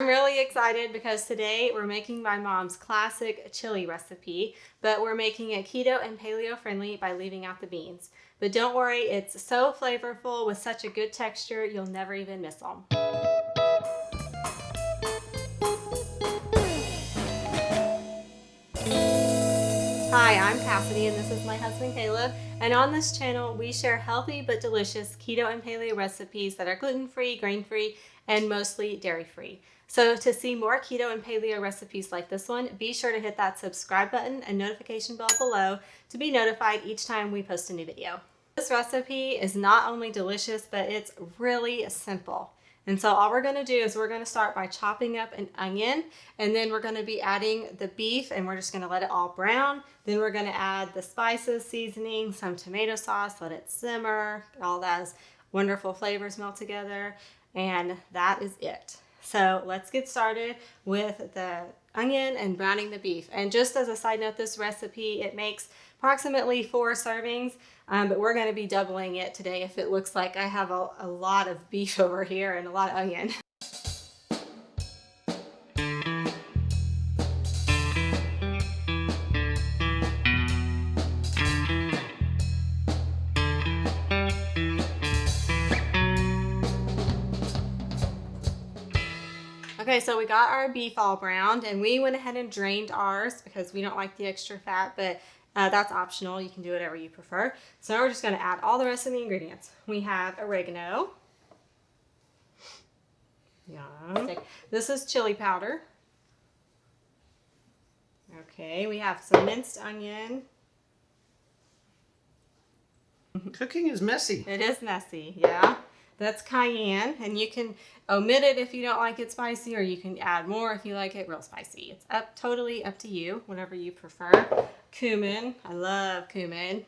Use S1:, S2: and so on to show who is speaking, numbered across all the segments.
S1: really excited because today we're making my mom's classic chili recipe, but we're making it keto and paleo friendly by leaving out the beans. But don't worry, it's so flavorful with such a good texture, you'll never even miss them. Hi, I'm Cassidy and this is my husband Caleb, and on this channel we share healthy but delicious keto and paleo recipes that are gluten-free, grain-free, and mostly dairy-free. So to see more keto and paleo recipes like this one, be sure to hit that subscribe button and notification bell below to be notified each time we post a new video. This recipe is not only delicious, but it's really simple. And so all we're going to do is we're going to start by chopping up an onion, and then we're going to be adding the beef, and we're just going to let it all brown. Then we're going to add the spices, seasoning, some tomato sauce, let it simmer, all those wonderful flavors melt together, and that is it. So let's get started with the onion and browning the beef. And just as a side note, this recipe, it makes approximately 4 servings, but we're going to be doubling it today if it looks like I have a lot of beef over here and a lot of onion. Okay, so we got our beef all browned, and we went ahead and drained ours because we don't like the extra fat, but that's optional. You can do whatever you prefer. So now we're just going to add all the rest of the ingredients. We have oregano. Yum. This is chili powder. Okay, we have some minced onion.
S2: Cooking is messy.
S1: It is messy, yeah. That's cayenne, and you can omit it if you don't like it spicy, or you can add more if you like it real spicy. It's totally up to you, whatever you prefer. Cumin, I love cumin.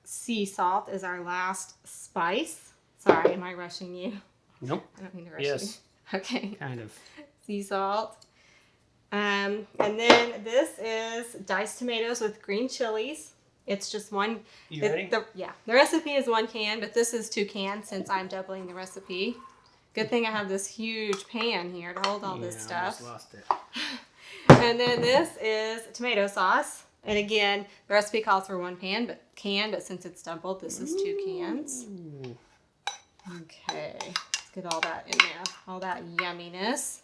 S1: Sea salt is our last spice. Sorry, am I rushing you?
S2: Nope.
S1: I don't mean to rush
S2: Yes.
S1: you. Okay.
S2: Kind of.
S1: Sea salt. And then this is diced tomatoes with green chilies. It's just one.
S2: You ready?
S1: The recipe is 1 can, but this is 2 cans since I'm doubling the recipe. Good thing I have this huge pan here to hold all this stuff.
S2: I almost lost it.
S1: And then this is tomato sauce. And again, the recipe calls for 1 can, but since it's doubled, this is 2 cans. Okay, let's get all that in there, all that yumminess.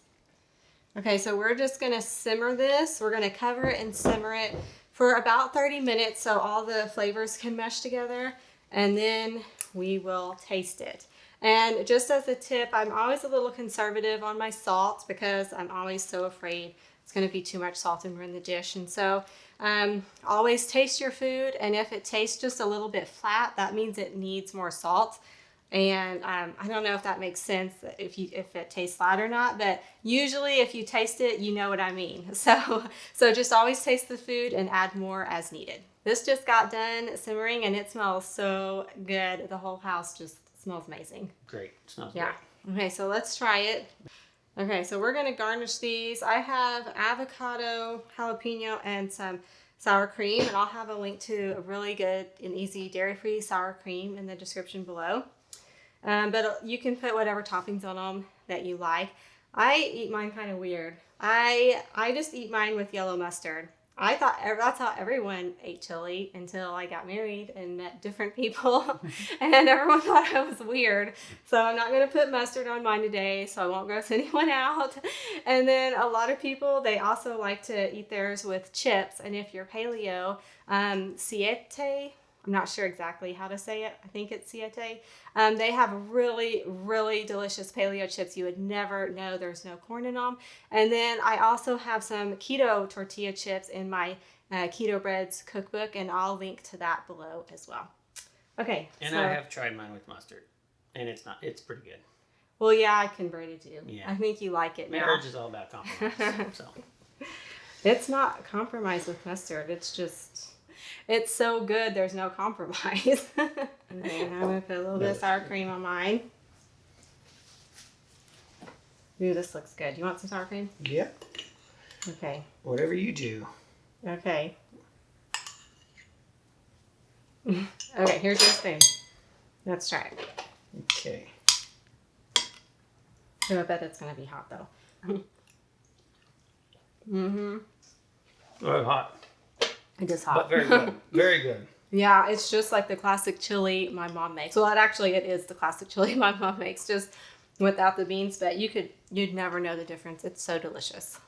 S1: Okay, so we're just gonna simmer this. We're gonna cover it and simmer it for about 30 minutes so all the flavors can mesh together, and then we will taste it. And just as a tip, I'm always a little conservative on my salt because I'm always so afraid it's going to be too much salt and ruin the dish. And so always taste your food, and if it tastes just a little bit flat, that means it needs more salt. And I don't know if that makes sense, if it tastes flat or not, but usually if you taste it, you know what I mean. So just always taste the food and add more as needed. This just got done simmering, and it smells so good. The whole house just smells amazing.
S2: Great. Smells
S1: Yeah.
S2: great.
S1: Okay, so let's try it. Okay, so we're gonna garnish these. I have avocado, jalapeno, and some sour cream, and I'll have a link to a really good and easy dairy-free sour cream in the description below. But you can put whatever toppings on them that you like. I eat mine kind of weird. I just eat mine with yellow mustard. I thought that's how everyone ate chili until I got married and met different people, and everyone thought I was weird. So I'm not going to put mustard on mine today, so I won't gross anyone out. And then a lot of people, they also like to eat theirs with chips. And if you're paleo, siete, I'm not sure exactly how to say it. I think it's siete. They have really, really delicious paleo chips. You would never know there's no corn in them. And then I also have some keto tortilla chips in my Keto Breads cookbook, and I'll link to that below as well. Okay.
S2: And I have tried mine with mustard, and it's pretty good.
S1: Well, yeah, I converted you.
S2: Yeah.
S1: I think you like it now.
S2: Marriage is all about compromise. So.
S1: It's not compromise with mustard. It's so good, there's no compromise. Okay, I'm going to put a little bit of sour cream on mine. Ooh, this looks good. You want some sour cream?
S2: Yep.
S1: Okay.
S2: Whatever you do.
S1: Okay. Okay, here's your spoon. Let's try it.
S2: Okay.
S1: So I bet it's gonna be hot though. Mm-hmm.
S2: Very hot.
S1: It is hot.
S2: But very good. Very good.
S1: Yeah, it's just like the classic chili my mom makes. Well, it is the classic chili my mom makes, just without the beans. But you'd never know the difference. It's so delicious.